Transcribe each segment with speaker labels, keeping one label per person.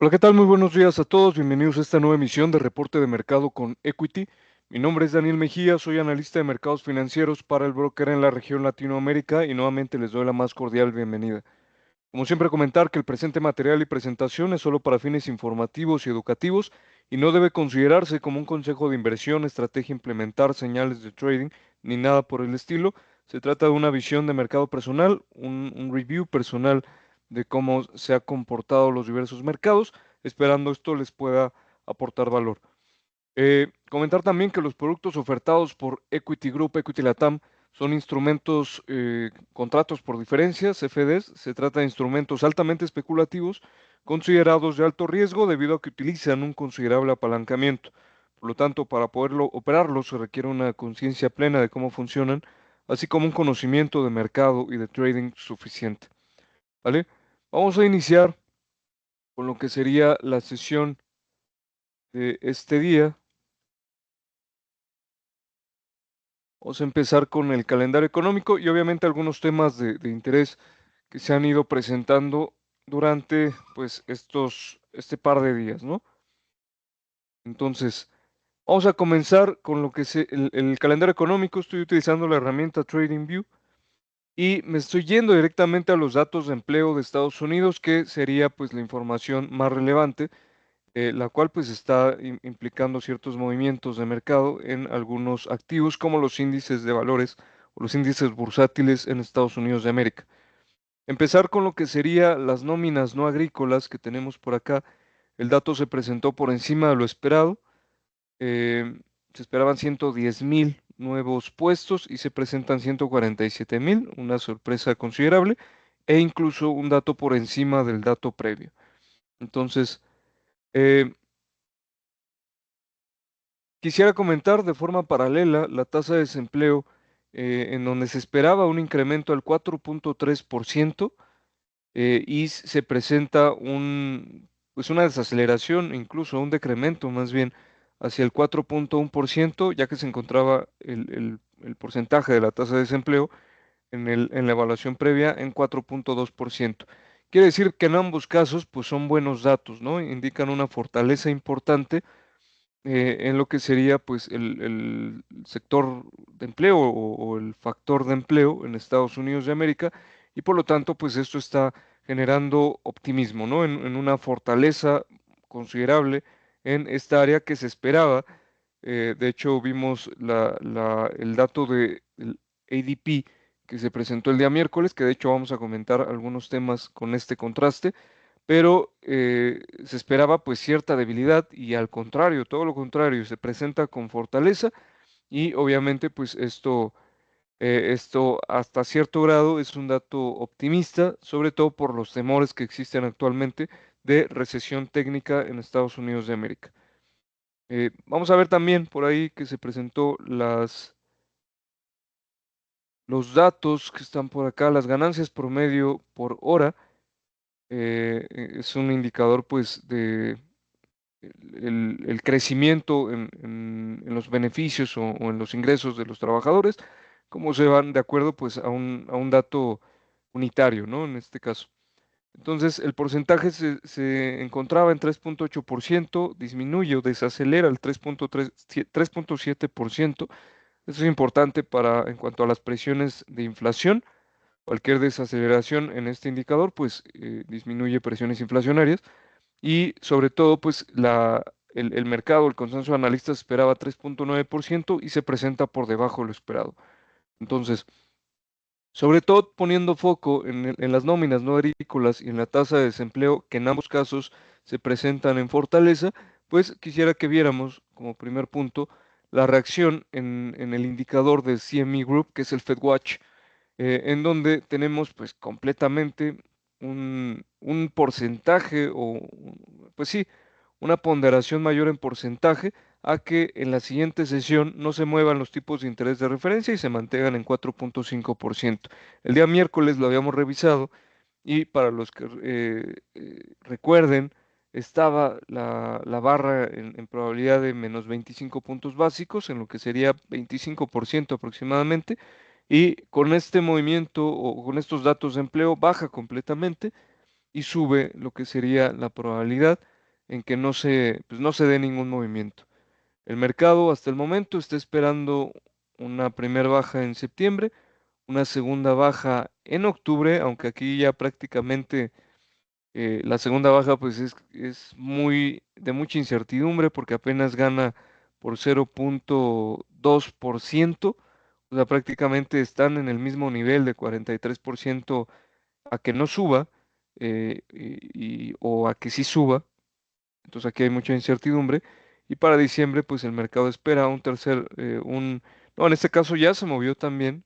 Speaker 1: Hola, ¿qué tal? Muy buenos días a todos. Bienvenidos a esta nueva emisión de Reporte de Mercado con Equity. Mi nombre es Daniel Mejía, soy analista de mercados financieros para el broker en la región Latinoamérica y nuevamente les doy la más cordial bienvenida. Como siempre, comentar que el presente material y presentación es solo para fines informativos y educativos y no debe considerarse como un consejo de inversión, estrategia a implementar, señales de trading ni nada por el estilo. Se trata de una visión de mercado personal, un review personal de cómo se han comportado los diversos mercados, esperando esto les pueda aportar valor. Comentar también que los productos ofertados por Equity Group, Equity Latam, son instrumentos, contratos por diferencias, CFDs. Se trata de instrumentos altamente especulativos, considerados de alto riesgo debido a que utilizan un considerable apalancamiento. Por lo tanto, para poderlo operarlos se requiere una conciencia plena de cómo funcionan, así como un conocimiento de mercado y de trading suficiente. ¿Vale? Vamos a iniciar con lo que sería la sesión de este día. Vamos a empezar con el calendario económico y obviamente algunos temas de interés que se han ido presentando durante pues este par de días, ¿no? Entonces, vamos a comenzar con lo que es el calendario económico. Estoy utilizando la herramienta TradingView y me estoy yendo directamente a los datos de empleo de Estados Unidos, que sería pues la información más relevante, la cual pues está implicando ciertos movimientos de mercado en algunos activos como los índices de valores o los índices bursátiles en Estados Unidos de América. Empezar con lo que sería las nóminas no agrícolas que tenemos por acá. El dato se presentó por encima de lo esperado. eh, Se esperaban 110,000 nuevos puestos y se presentan 147,000, una sorpresa considerable, e incluso un dato por encima del dato previo. Entonces, eh, quisiera comentar de forma paralela la tasa de desempleo, en donde se esperaba un incremento al 4,3%, y se presenta pues una desaceleración, incluso un decremento más bien, hacia el 4,1%, ya que se encontraba el porcentaje de la tasa de desempleo en la evaluación previa en 4,2%. Quiere decir que en ambos casos pues son buenos datos, ¿no? Indican una fortaleza importante, en lo que sería pues el sector de empleo o el factor de empleo en Estados Unidos de América, y por lo tanto pues esto está generando optimismo, ¿no? En una fortaleza considerable en esta área que se esperaba. De hecho vimos el dato del ADP que se presentó el día miércoles, que de hecho vamos a comentar algunos temas con este contraste, pero se esperaba pues cierta debilidad y al contrario, todo lo contrario, se presenta con fortaleza y obviamente pues esto hasta cierto grado es un dato optimista, sobre todo por los temores que existen actualmente de recesión técnica en Estados Unidos de América. Vamos a ver también por ahí que se presentó los datos que están por acá, las ganancias promedio por hora. Es un indicador pues de el crecimiento en los beneficios o en los ingresos de los trabajadores, cómo se van de acuerdo pues a un dato unitario, ¿no? En este caso. Entonces, el porcentaje se encontraba en 3,8%, disminuye o desacelera al 3,7%. Eso es importante en cuanto a las presiones de inflación. Cualquier desaceleración en este indicador, pues disminuye presiones inflacionarias y sobre todo, pues el mercado, el consenso de analistas esperaba 3,9% y se presenta por debajo de lo esperado. Entonces, sobre todo poniendo foco en las nóminas no agrícolas y en la tasa de desempleo, que en ambos casos se presentan en fortaleza, pues quisiera que viéramos como primer punto la reacción en el indicador del CME Group, que es el FedWatch, en donde tenemos pues completamente un porcentaje pues sí, una ponderación mayor en porcentaje a que en la siguiente sesión no se muevan los tipos de interés de referencia y se mantengan en 4,5%. El día miércoles lo habíamos revisado y para los que recuerden, estaba la barra en probabilidad de menos 25 puntos básicos, en lo que sería 25% aproximadamente, y con este movimiento o con estos datos de empleo baja completamente y sube lo que sería la probabilidad. en que pues no se dé ningún movimiento. El mercado hasta el momento está esperando una primera baja en septiembre, una segunda baja en octubre, aunque aquí ya prácticamente la segunda baja pues es muy de mucha incertidumbre porque apenas gana por 0,2%, o sea, prácticamente están en el mismo nivel de 43% a que no suba o a que sí suba. Entonces aquí hay mucha incertidumbre. Y para diciembre, pues el mercado espera no, en este caso ya se movió también.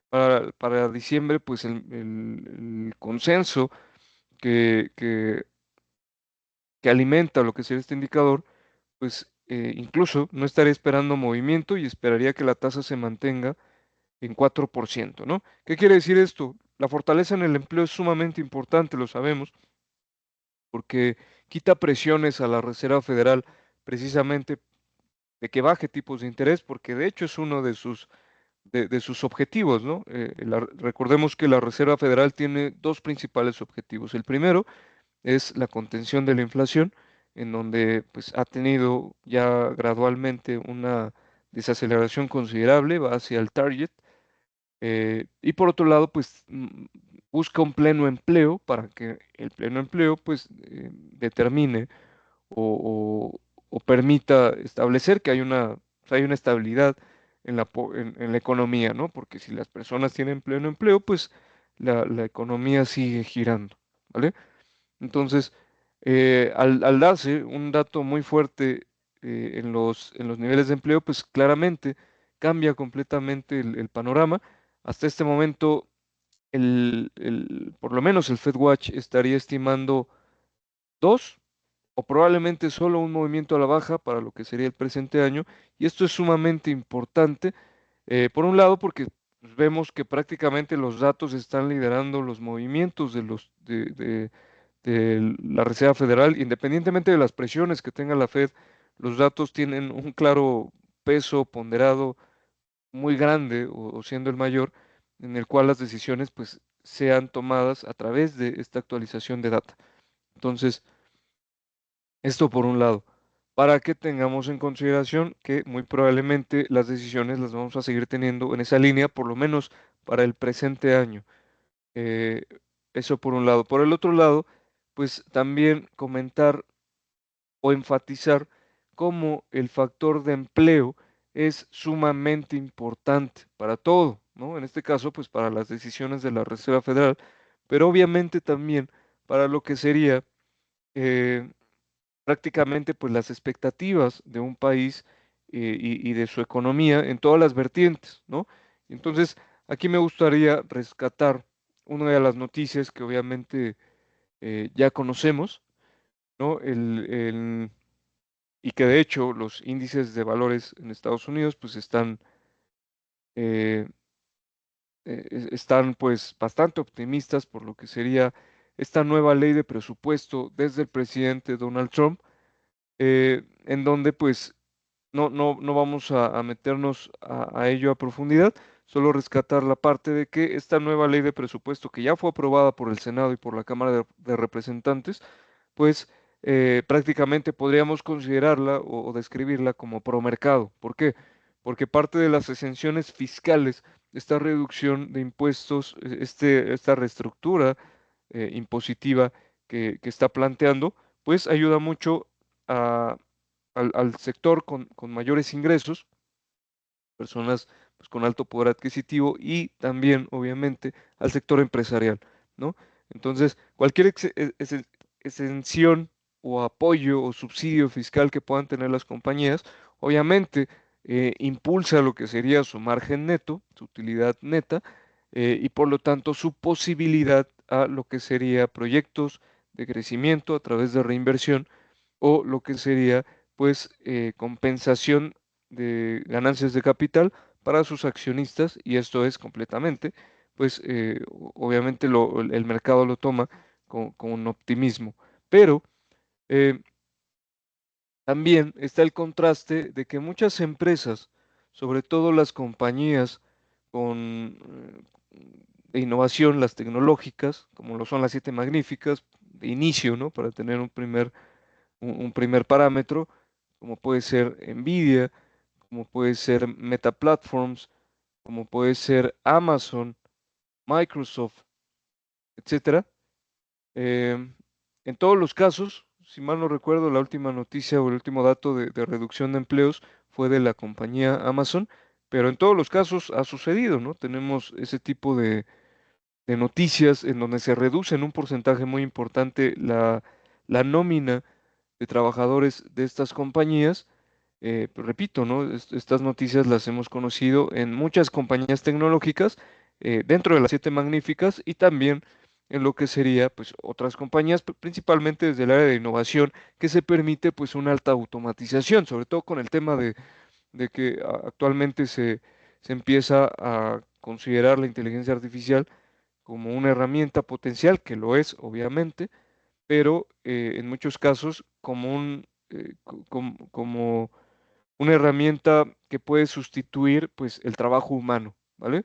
Speaker 1: Para diciembre, pues el consenso que, que, que alimenta lo que sería este indicador, pues incluso no estaría esperando movimiento y esperaría que la tasa se mantenga en 4%, ¿no? ¿Qué quiere decir esto? La fortaleza en el empleo es sumamente importante, lo sabemos, porque quita presiones a la Reserva Federal precisamente de que baje tipos de interés, porque de hecho es uno de sus objetivos, ¿no? Recordemos que la Reserva Federal tiene dos principales objetivos. El primero es la contención de la inflación, en donde pues, ha tenido ya gradualmente una desaceleración considerable, va hacia el target, y por otro lado, pues busca un pleno empleo para que el pleno empleo pues determine o, o permita establecer que hay una estabilidad en la economía, ¿no? Porque si las personas tienen pleno empleo, pues la economía sigue girando, ¿vale? Entonces, al darse un dato muy fuerte en los niveles de empleo, pues claramente cambia completamente el panorama. Hasta este momento, por lo menos el FedWatch estaría estimando dos o probablemente solo un movimiento a la baja para lo que sería el presente año. Y esto es sumamente importante, por un lado, porque pues, vemos que prácticamente los datos están liderando los movimientos de la Reserva Federal, independientemente de las presiones que tenga la Fed, los datos tienen un claro peso ponderado muy grande o siendo el mayor, en el cual las decisiones pues sean tomadas a través de esta actualización de data. Entonces, esto por un lado, para que tengamos en consideración que muy probablemente las decisiones las vamos a seguir teniendo en esa línea, por lo menos para el presente año. Eh, Eso por un lado. Por el otro lado, pues también comentar o enfatizar cómo el factor de empleo es sumamente importante para todo, ¿no? En este caso, pues para las decisiones de la Reserva Federal, pero obviamente también para lo que sería eh, prácticamente pues las expectativas de un país y de su economía en todas las vertientes, ¿no? Entonces, aquí me gustaría rescatar una de las noticias que obviamente ya conocemos, ¿no? Y que de hecho los índices de valores en Estados Unidos pues eh, están pues bastante optimistas por lo que sería esta nueva ley de presupuesto desde el presidente Donald Trump, en donde pues no vamos a meternos a ello a profundidad, solo rescatar la parte de que esta nueva ley de presupuesto que ya fue aprobada por el Senado y por la Cámara de Representantes, pues prácticamente podríamos considerarla o describirla como promercado. ¿Por qué? Porque parte de las exenciones fiscales, esta reducción de impuestos, esta reestructura impositiva que está planteando, pues ayuda mucho a- al sector con mayores ingresos, personas pues, con alto poder adquisitivo y también, obviamente, al sector empresarial, ¿no? Entonces, cualquier exención o apoyo o subsidio fiscal que puedan tener las compañías, obviamente, impulsa lo que sería su margen neto, su utilidad neta, y por lo tanto su posibilidad a lo que sería proyectos de crecimiento a través de reinversión o lo que sería pues compensación de ganancias de capital para sus accionistas y esto es completamente pues obviamente el mercado lo toma con optimismo, pero eh, también está el contraste de que muchas empresas, sobre todo las compañías con de innovación, las tecnológicas, como lo son las siete magníficas, de inicio, ¿no? Para tener un primer un primer parámetro, como puede ser Nvidia, como puede ser Meta Platforms, como puede ser Amazon, Microsoft, etcétera. Em, en todos los casos, si mal no recuerdo, la última noticia o el último dato de reducción de empleos fue de la compañía Amazon, pero en todos los casos ha sucedido, ¿no? Tenemos ese tipo de noticias en donde se reduce en un porcentaje muy importante la nómina de trabajadores de estas compañías. Pues repito, ¿no? Estas noticias las hemos conocido en muchas compañías tecnológicas, dentro de las siete magníficas y también en lo que sería, pues, otras compañías, principalmente desde el área de innovación, que se permite, pues, una alta automatización, sobre todo con el tema de que actualmente se empieza a considerar la inteligencia artificial como una herramienta potencial, que lo es, obviamente, pero en muchos casos como como una herramienta que puede sustituir pues el trabajo humano, ¿vale?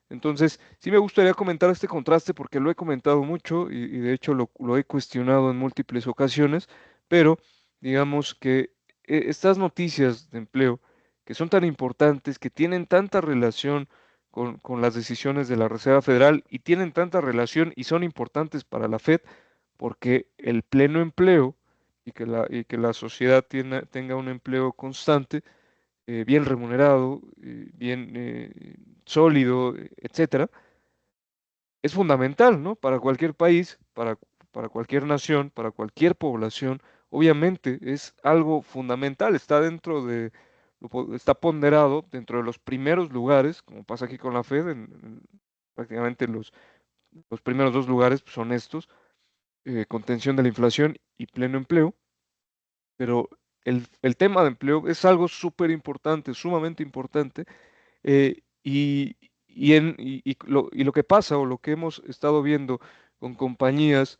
Speaker 1: Entonces, sí me gustaría comentar este contraste porque lo he comentado mucho y de hecho lo he cuestionado en múltiples ocasiones, pero digamos que estas noticias de empleo que son tan importantes, que tienen tanta relación con las decisiones de la Reserva Federal y tienen tanta relación y son importantes para la Fed, porque el pleno empleo y que la sociedad tenga un empleo constante, bien remunerado, bien sólido, etcétera, es fundamental, ¿no? Para cualquier país, para cualquier nación, para cualquier población, obviamente es algo fundamental, está dentro de, está ponderado dentro de los primeros lugares, como pasa aquí con la Fed, prácticamente los primeros dos lugares pues, son estos, contención de la inflación y pleno empleo, pero el tema de empleo es algo súper importante, sumamente importante. Y lo que pasa o lo que hemos estado viendo con compañías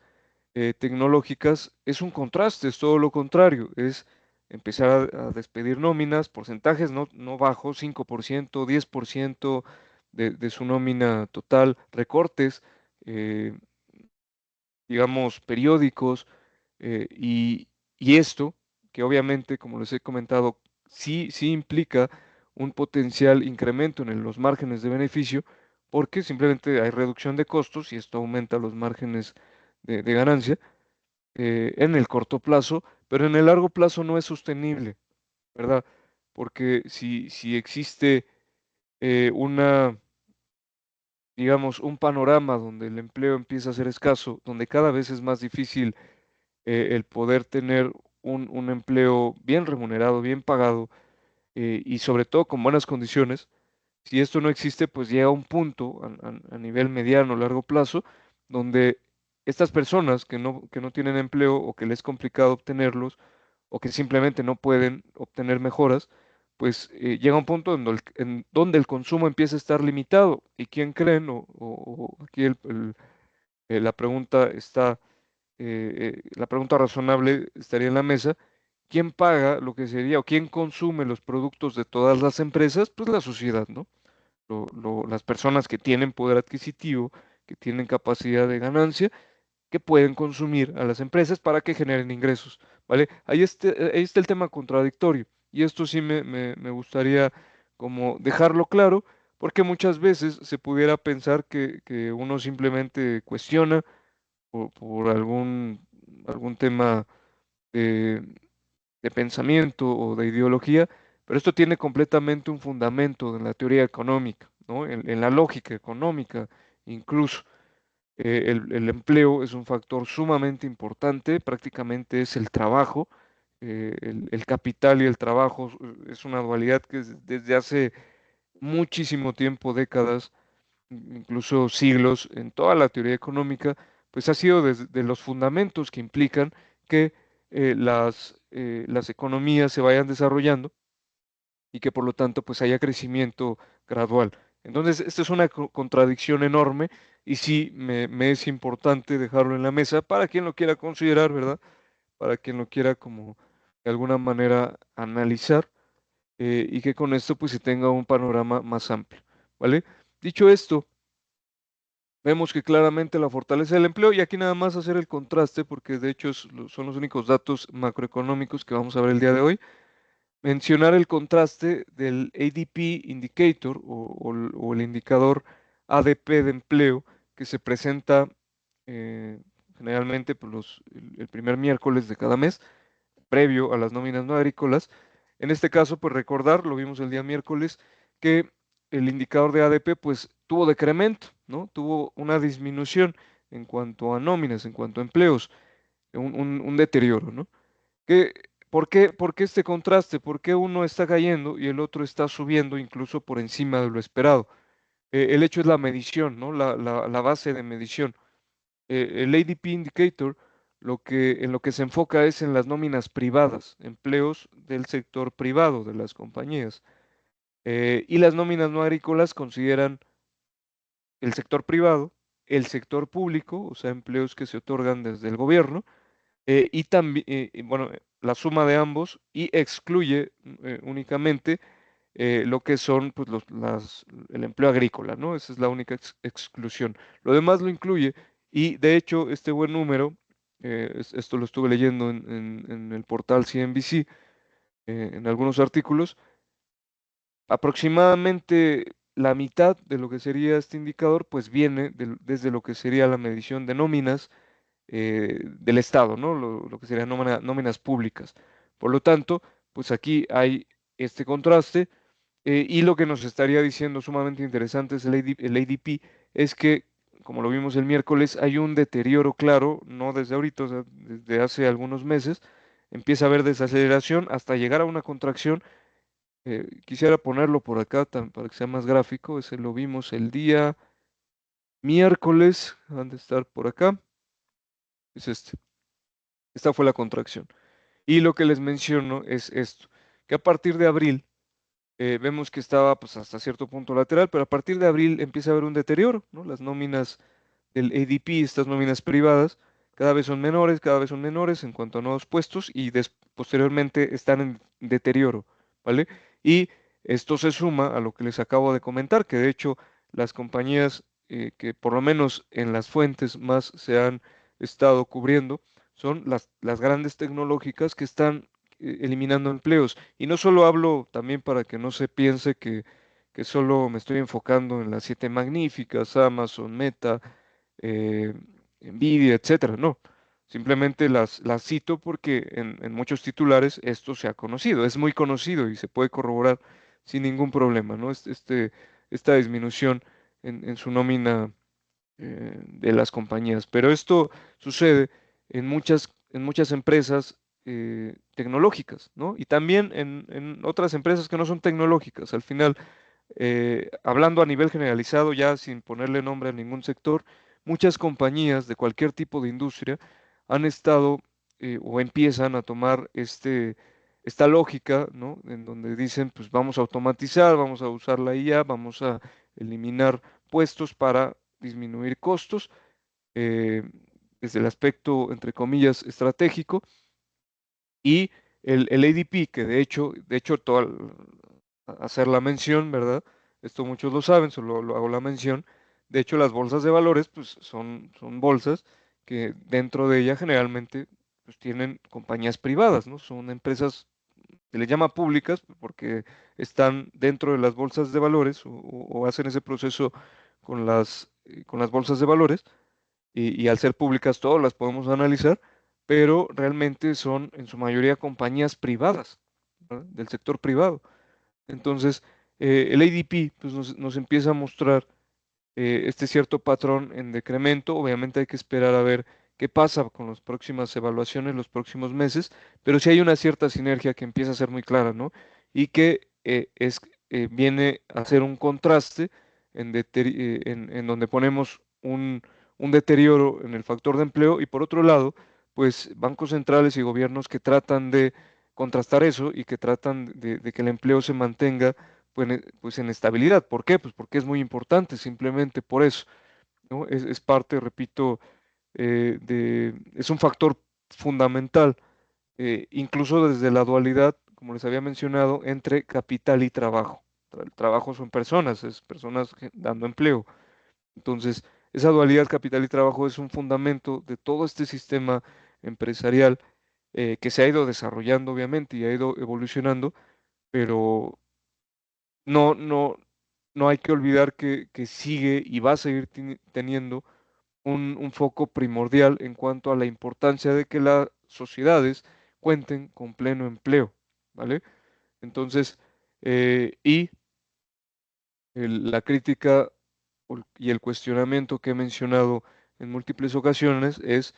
Speaker 1: tecnológicas es un contraste, es todo lo contrario, es empezar a despedir nóminas, porcentajes no bajos, 5%, 10% de su nómina total, recortes, eh, digamos, periódicos, y esto, que obviamente, como les he comentado, sí implica un potencial incremento en los márgenes de beneficio, porque simplemente hay reducción de costos y esto aumenta los márgenes de ganancia en el corto plazo, pero en el largo plazo no es sostenible, ¿verdad? Porque si existe una, digamos, un panorama donde el empleo empieza a ser escaso, donde cada vez es más difícil el poder tener un empleo bien remunerado, bien pagado, y sobre todo con buenas condiciones. Si esto no existe, pues llega un punto a nivel mediano o largo plazo donde estas personas que no tienen empleo o que les es complicado obtenerlos o que simplemente no pueden obtener mejoras, pues llega un punto en donde el consumo empieza a estar limitado. ¿Y quién creen? O aquí la pregunta está la pregunta razonable estaría en la mesa: ¿quién paga lo que sería o quién consume los productos de todas las empresas? Pues la sociedad, ¿no? Las personas que tienen poder adquisitivo, que tienen capacidad de ganancia, que pueden consumir a las empresas para que generen ingresos, ¿vale? Ahí está el tema contradictorio y esto sí me gustaría como dejarlo claro, porque muchas veces se pudiera pensar que uno simplemente cuestiona por algún tema de, de pensamiento o de ideología, pero esto tiene completamente un fundamento en la teoría económica, ¿no? En la lógica económica incluso. El empleo es un factor sumamente importante, prácticamente es el trabajo, el capital y el trabajo es una dualidad que desde hace muchísimo tiempo, décadas, incluso siglos, en toda la teoría económica, pues ha sido desde los fundamentos que implican que las economías se vayan desarrollando y que por lo tanto pues haya crecimiento gradual. Entonces, esta es una contradicción enorme y sí me es importante dejarlo en la mesa para quien lo quiera considerar, ¿verdad? Para quien lo quiera como de alguna manera analizar, y que con esto pues se tenga un panorama más amplio, ¿vale? Dicho esto, vemos que claramente la fortaleza del empleo, y aquí nada más hacer el contraste, porque de hecho son los únicos datos macroeconómicos que vamos a ver el día de hoy. Mencionar el contraste del ADP Indicator o el indicador ADP de empleo que se presenta eh, generalmente pues, el primer miércoles de cada mes, previo a las nóminas no agrícolas. En este caso, pues recordar, lo vimos el día miércoles, que el indicador de ADP pues tuvo decremento, ¿no? Tuvo una disminución en cuanto a nóminas, en cuanto a empleos, un deterioro, ¿no? ¿Qué, por qué este contraste? ¿Por qué uno está cayendo y el otro está subiendo incluso por encima de lo esperado? El hecho es la medición, ¿no? La base de medición. El ADP Indicator en lo que se enfoca es en las nóminas privadas, empleos del sector privado de las compañías. Y las nóminas no agrícolas consideran el sector privado, el sector público, o sea, empleos que se otorgan desde el gobierno, y también, bueno, la suma de ambos y excluye únicamente lo que son pues, el empleo agrícola, ¿no? Esa es la única exclusión. Lo demás lo incluye y de hecho este buen número, esto lo estuve leyendo en el portal CNBC, en algunos artículos, aproximadamente la mitad de lo que sería este indicador pues viene desde lo que sería la medición de nóminas del Estado, ¿no? Lo que serían nóminas públicas. Por lo tanto, pues aquí hay este contraste y lo que nos estaría diciendo sumamente interesante es el ADP, es que, como lo vimos el miércoles, hay un deterioro claro, no desde ahorita, o sea, desde hace algunos meses, empieza a haber desaceleración hasta llegar a una contracción. Quisiera ponerlo por acá para que sea más gráfico, ese lo vimos el día miércoles, han de estar por acá, es este. Esta fue la contracción. Y lo que les menciono es esto, que a partir de abril vemos que estaba pues hasta cierto punto lateral, pero a partir de abril empieza a haber un deterioro, ¿no? Las nóminas del ADP, estas nóminas privadas, cada vez son menores en cuanto a nuevos puestos y posteriormente están en deterioro, ¿vale? Y esto se suma a lo que les acabo de comentar, que de hecho las compañías que por lo menos en las fuentes más se han estado cubriendo son las grandes tecnológicas que están eliminando empleos. Y no solo hablo también para que no se piense que solo me estoy enfocando en las siete magníficas, Amazon, Meta, eh, Nvidia, etcétera. No, simplemente las cito porque en muchos titulares esto se ha conocido, es muy conocido y se puede corroborar sin ningún problema, ¿no? Esta disminución en su nómina de las compañías. Pero esto sucede en muchas empresas tecnológicas, ¿no? Y también en otras empresas que no son tecnológicas. Al final, hablando a nivel generalizado, ya sin ponerle nombre a ningún sector, muchas compañías de cualquier tipo de industria han estado o empiezan a tomar esta lógica, ¿no? En donde dicen, pues vamos a automatizar, vamos a usar la IA, vamos a eliminar puestos para disminuir costos eh, desde el aspecto, entre comillas, estratégico y el ADP, que de hecho, hacer la mención, ¿verdad? Esto muchos lo saben, solo lo hago la mención. De hecho, las bolsas de valores, pues son bolsas que dentro de ella generalmente pues, tienen compañías privadas, ¿no? Son empresas, se les llama públicas porque están dentro de las bolsas de valores o hacen ese proceso con las bolsas de valores y al ser públicas todas las podemos analizar, pero realmente son en su mayoría compañías privadas, ¿verdad? Del sector privado. Entonces, el ADP pues, nos empieza a mostrar este cierto patrón en decremento. Obviamente hay que esperar a ver qué pasa con las próximas evaluaciones, los próximos meses, pero sí hay una cierta sinergia que empieza a ser muy clara, ¿no? Y que viene a ser un contraste en donde ponemos un deterioro en el factor de empleo y por otro lado, pues bancos centrales y gobiernos que tratan de contrastar eso y que tratan de que el empleo se mantenga pues, pues en estabilidad. ¿Por qué? Pues porque es muy importante, simplemente por eso, ¿no? Es parte, repito, es un factor fundamental, incluso desde la dualidad, como les había mencionado, entre capital y trabajo. El trabajo son personas, es personas dando empleo. Entonces, esa dualidad capital y trabajo es un fundamento de todo este sistema empresarial que se ha ido desarrollando, obviamente, y ha ido evolucionando, pero no, no, no hay que olvidar que sigue y va a seguir teniendo un foco primordial en cuanto a la importancia de que las sociedades cuenten con pleno empleo, ¿vale? Entonces, y la crítica y el cuestionamiento que he mencionado en múltiples ocasiones es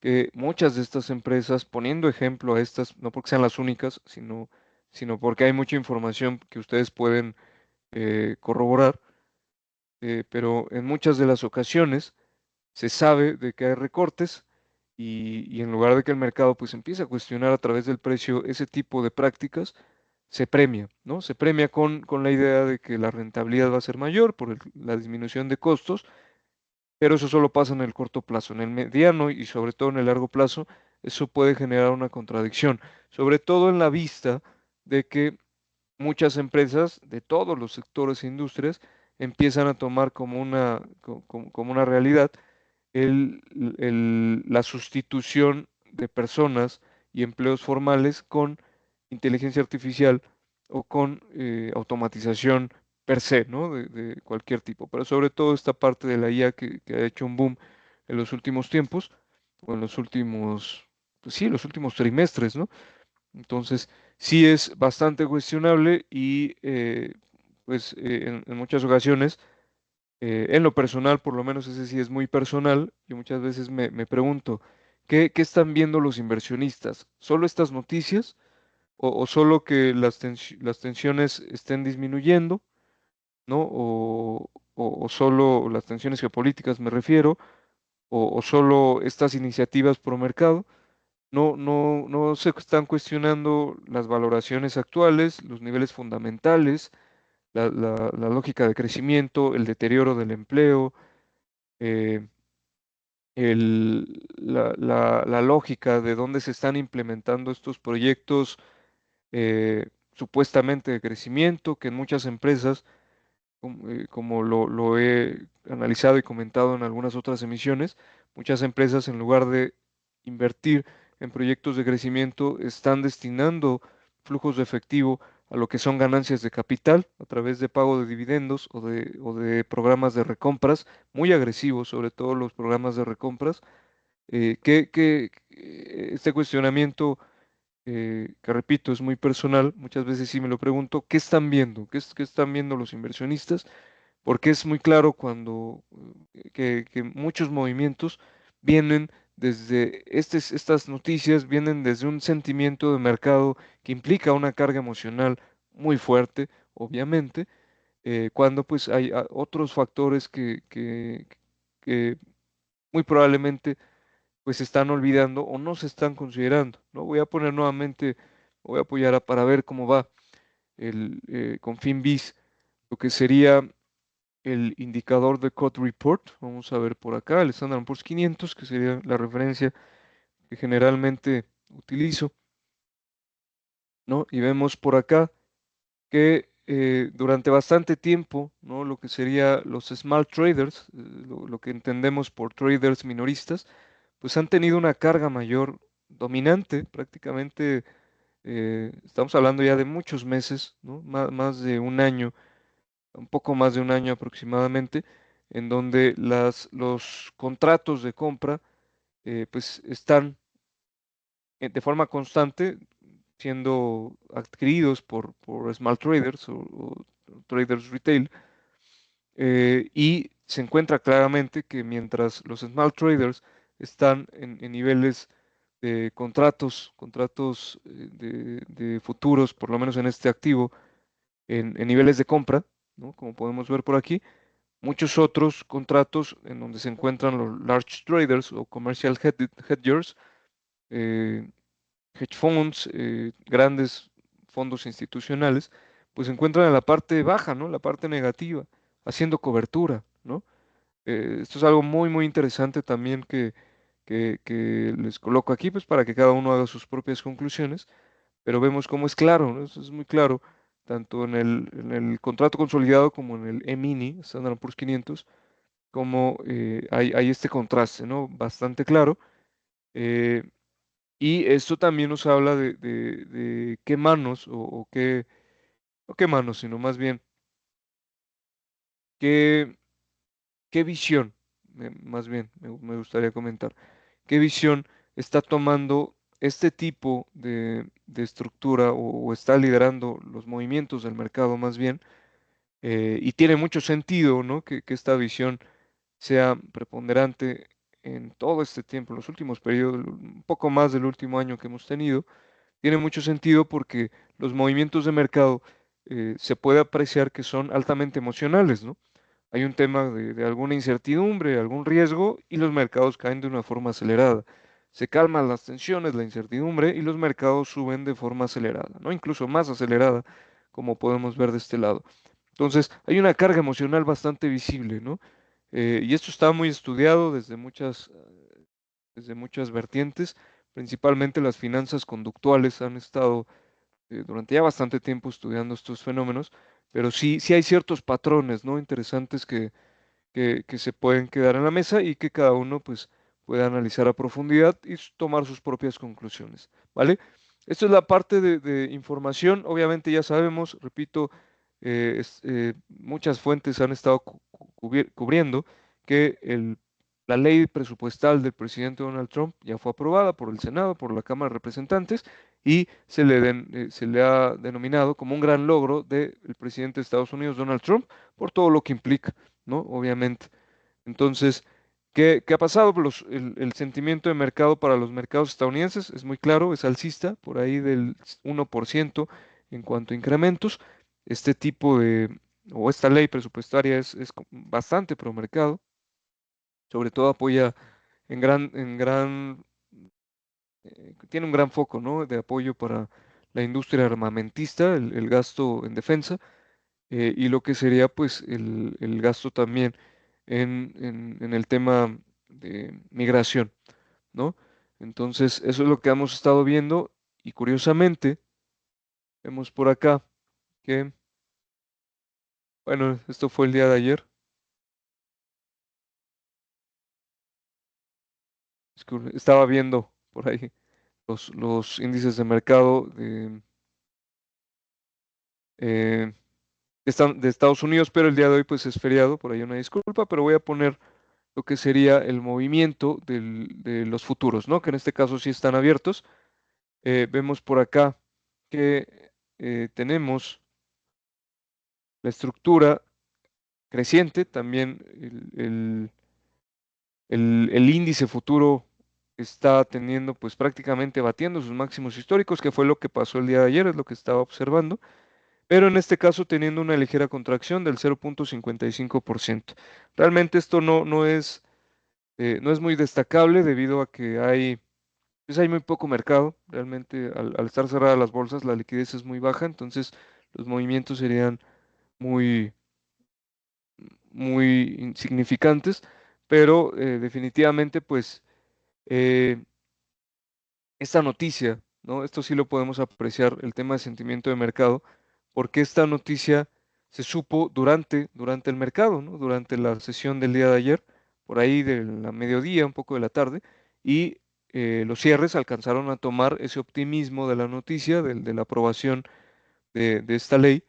Speaker 1: que muchas de estas empresas, poniendo ejemplo a estas, no porque sean las únicas, sino porque hay mucha información que ustedes pueden corroborar, pero en muchas de las ocasiones se sabe de que hay recortes y en lugar de que el mercado pues empiece a cuestionar a través del precio ese tipo de prácticas, se premia, ¿no? Se premia con la idea de que la rentabilidad va a ser mayor por la disminución de costos, pero eso solo pasa en el corto plazo. En el mediano y sobre todo en el largo plazo, eso puede generar una contradicción, sobre todo en la vista de que muchas empresas de todos los sectores e industrias empiezan a tomar como como una realidad la sustitución de personas y empleos formales con inteligencia artificial o con automatización per se, ¿no? De cualquier tipo, pero sobre todo esta parte de la IA que ha hecho un boom en los últimos tiempos o en los últimos, pues sí, los últimos trimestres, ¿no? Entonces, sí es bastante cuestionable y pues en muchas ocasiones en lo personal, por lo menos ese sí es muy personal, yo muchas veces me pregunto, ¿qué están viendo los inversionistas? ¿Solo estas noticias o solo que las tensiones estén disminuyendo, ¿no? O solo las tensiones geopolíticas me refiero, o solo estas iniciativas pro mercado. No se están cuestionando las valoraciones actuales, los niveles fundamentales, la lógica de crecimiento, el deterioro del empleo, eh, la lógica de dónde se están implementando estos proyectos supuestamente de crecimiento, que en muchas empresas, como lo he analizado y comentado en algunas otras emisiones, muchas empresas en lugar de invertir en proyectos de crecimiento están destinando flujos de efectivo a lo que son ganancias de capital a través de pago de dividendos o de programas de recompras muy agresivos, sobre todo los programas de recompras este cuestionamiento, que repito, es muy personal, muchas veces sí me lo pregunto, ¿qué están viendo? ¿Qué están viendo los inversionistas? Porque es muy claro cuando que muchos movimientos vienen desde estas noticias, vienen desde un sentimiento de mercado que implica una carga emocional muy fuerte, obviamente, cuando pues hay otros factores que muy probablemente pues se están olvidando o no se están considerando, ¿no? Voy a poner nuevamente, voy a apoyar para ver cómo va con FinBis, lo que sería el indicador de Cut Report. Vamos a ver por acá, el Standard Poor's 500, que sería la referencia que generalmente utilizo, ¿no? Y vemos por acá que durante bastante tiempo, ¿no? Lo que sería los small traders, lo que entendemos por traders minoristas, pues han tenido una carga mayor dominante, prácticamente estamos hablando ya de muchos meses, ¿no? Más de un año, un poco más de un año aproximadamente, en donde los contratos de compra pues están de forma constante siendo adquiridos por small traders o traders retail y se encuentra claramente que mientras los small traders están en niveles de contratos de futuros, por lo menos en este activo, en niveles de compra, ¿no? Como podemos ver por aquí, muchos otros contratos en donde se encuentran los large traders o commercial hedgers, eh, hedge funds, grandes fondos institucionales, pues se encuentran en la parte baja, ¿no? La parte negativa, haciendo cobertura, ¿no? Esto es algo muy interesante también que les coloco aquí, pues para que cada uno haga sus propias conclusiones, pero vemos cómo es claro, ¿no? Eso es muy claro, tanto en el contrato consolidado como en el E-mini, Standard Poor's 500, cómo hay este contraste, ¿no? Bastante claro. eh, y esto también nos habla de qué manos o qué, no qué manos, sino más bien qué, qué visión, más bien me gustaría comentar, qué visión está tomando este tipo de estructura o está liderando los movimientos del mercado más bien. Y tiene mucho sentido, ¿no? Que esta visión sea preponderante en todo este tiempo, en los últimos periodos, un poco más del último año que hemos tenido. Tiene mucho sentido porque los movimientos de mercado se puede apreciar que son altamente emocionales, ¿no? Hay un tema de alguna incertidumbre, algún riesgo y los mercados caen de una forma acelerada. Se calman las tensiones, la incertidumbre y los mercados suben de forma acelerada, ¿no? Incluso más acelerada, como podemos ver de este lado. Entonces, hay una carga emocional bastante visible, ¿no? Y esto está muy estudiado desde muchas vertientes, principalmente las finanzas conductuales han estado durante ya bastante tiempo estudiando estos fenómenos, pero sí hay ciertos patrones, ¿no? Interesantes que se pueden quedar en la mesa y que cada uno pues puede analizar a profundidad y tomar sus propias conclusiones, ¿vale? Esto es la parte de información. Obviamente ya sabemos, repito, muchas fuentes han estado cubriendo que la ley presupuestal del presidente Donald Trump ya fue aprobada por el Senado, por la Cámara de Representantes y se le ha denominado como un gran logro del presidente de Estados Unidos, Donald Trump, por todo lo que implica, ¿no? Obviamente. Entonces, ¿qué ha pasado? Pues el sentimiento de mercado para los mercados estadounidenses es muy claro, es alcista, por ahí del 1% en cuanto a incrementos. Este tipo o esta ley presupuestaria es bastante pro mercado, sobre todo apoya tiene un gran foco, ¿no? De apoyo para la industria armamentista, el gasto en defensa y lo que sería pues el gasto también en el tema de migración, ¿no? Entonces, eso es lo que hemos estado viendo y curiosamente vemos por acá que, bueno, esto fue el día de ayer, estaba viendo por ahí los índices de mercado eh, de Estados Unidos, pero el día de hoy pues es feriado, por ahí una disculpa, pero voy a poner lo que sería el movimiento de los futuros, ¿no? Que en este caso sí están abiertos. Vemos por acá que tenemos la estructura creciente, también el índice futuro está teniendo pues prácticamente batiendo sus máximos históricos, que fue lo que pasó el día de ayer, es lo que estaba observando, pero en este caso teniendo una ligera contracción del 0,55%. Realmente esto no es muy destacable debido a que pues hay muy poco mercado. Realmente al estar cerradas las bolsas, la liquidez es muy baja, entonces los movimientos serían muy, muy insignificantes, pero definitivamente pues eh, esta noticia, ¿no? Esto sí lo podemos apreciar, el tema de sentimiento de mercado, porque esta noticia se supo durante el mercado, ¿no? Durante la sesión del día de ayer, por ahí de la mediodía, un poco de la tarde, y los cierres alcanzaron a tomar ese optimismo de la noticia, de la aprobación de esta ley,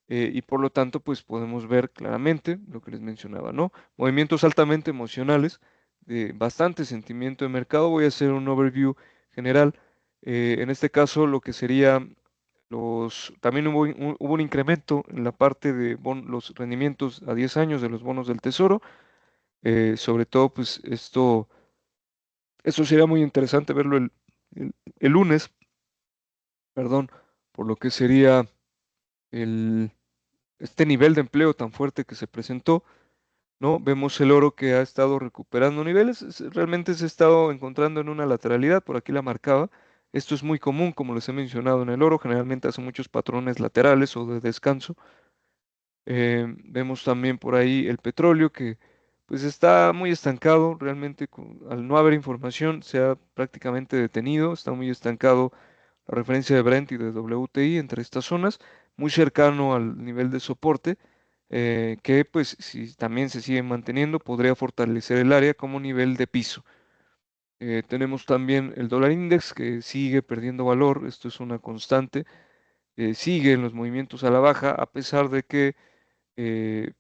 Speaker 1: y por lo tanto, pues podemos ver claramente lo que les mencionaba, ¿no? Movimientos altamente emocionales, de bastante sentimiento de mercado. Voy a hacer un overview general. En este caso, lo que sería también hubo un incremento en la parte de los rendimientos a 10 años de los bonos del Tesoro. Sobre todo, pues esto sería muy interesante verlo el lunes, perdón, por lo que sería el, este nivel de empleo tan fuerte que se presentó, ¿no? Vemos el oro que ha estado recuperando niveles, realmente se ha estado encontrando en una lateralidad, por aquí la marcaba. Esto es muy común, como les he mencionado en el oro, generalmente hace muchos patrones laterales o de descanso. Vemos también por ahí el petróleo que pues está muy estancado, realmente al no haber información se ha prácticamente detenido, está muy estancado la referencia de Brent y de WTI entre estas zonas, muy cercano al nivel de soporte. que pues si también se sigue manteniendo podría fortalecer el área como nivel de piso. Tenemos también el dólar index que sigue perdiendo valor, esto es una constante, sigue en los movimientos a la baja a pesar de que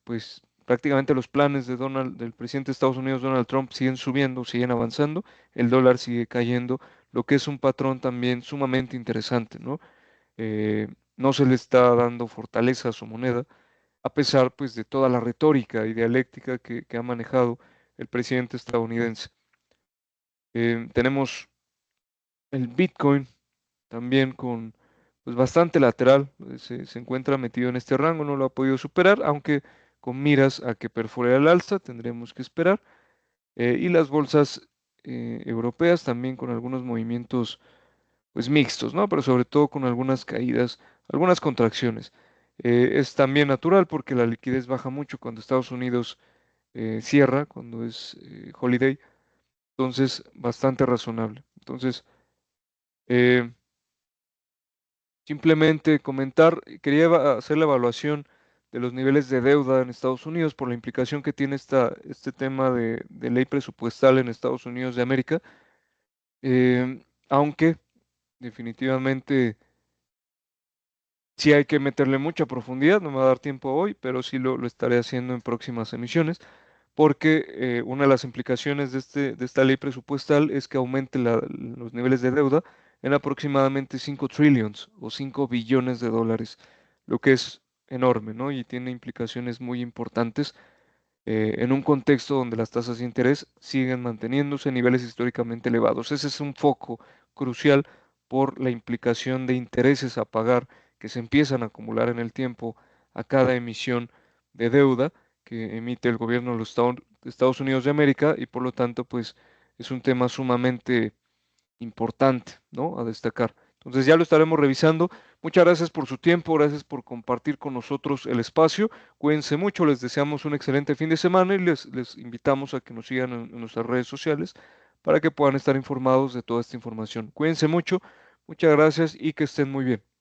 Speaker 1: pues prácticamente los planes del presidente de Estados Unidos, Donald Trump, siguen subiendo, siguen avanzando, el dólar sigue cayendo, lo que es un patrón también sumamente interesante, ¿no? No se le está dando fortaleza a su moneda, a pesar pues de toda la retórica y dialéctica que ha manejado el presidente estadounidense. Tenemos el Bitcoin también con pues bastante lateral, se encuentra metido en este rango, no lo ha podido superar, aunque con miras a que perfore al alza, tendremos que esperar. Y las bolsas europeas también con algunos movimientos pues mixtos, ¿no? Pero sobre todo con algunas caídas, algunas contracciones. Es también natural porque la liquidez baja mucho cuando Estados Unidos cierra, cuando es holiday, entonces bastante razonable. Entonces, eh, simplemente comentar, quería hacer la evaluación de los niveles de deuda en Estados Unidos por la implicación que tiene este tema de ley presupuestal en Estados Unidos de América, aunque definitivamente sí hay que meterle mucha profundidad, no me va a dar tiempo hoy, pero sí lo estaré haciendo en próximas emisiones, porque una de las implicaciones de esta ley presupuestal es que aumente los niveles de deuda en aproximadamente 5 trillions o 5 billones de dólares, lo que es enorme, ¿no? Y tiene implicaciones muy importantes en un contexto donde las tasas de interés siguen manteniéndose en niveles históricamente elevados. Ese es un foco crucial por la implicación de intereses a pagar que se empiezan a acumular en el tiempo a cada emisión de deuda que emite el gobierno de los Estados Unidos de América y por lo tanto pues es un tema sumamente importante, ¿no? A destacar. Entonces ya lo estaremos revisando. Muchas gracias por su tiempo, gracias por compartir con nosotros el espacio. Cuídense mucho, les deseamos un excelente fin de semana y les invitamos a que nos sigan en nuestras redes sociales para que puedan estar informados de toda esta información. Cuídense mucho, muchas gracias y que estén muy bien.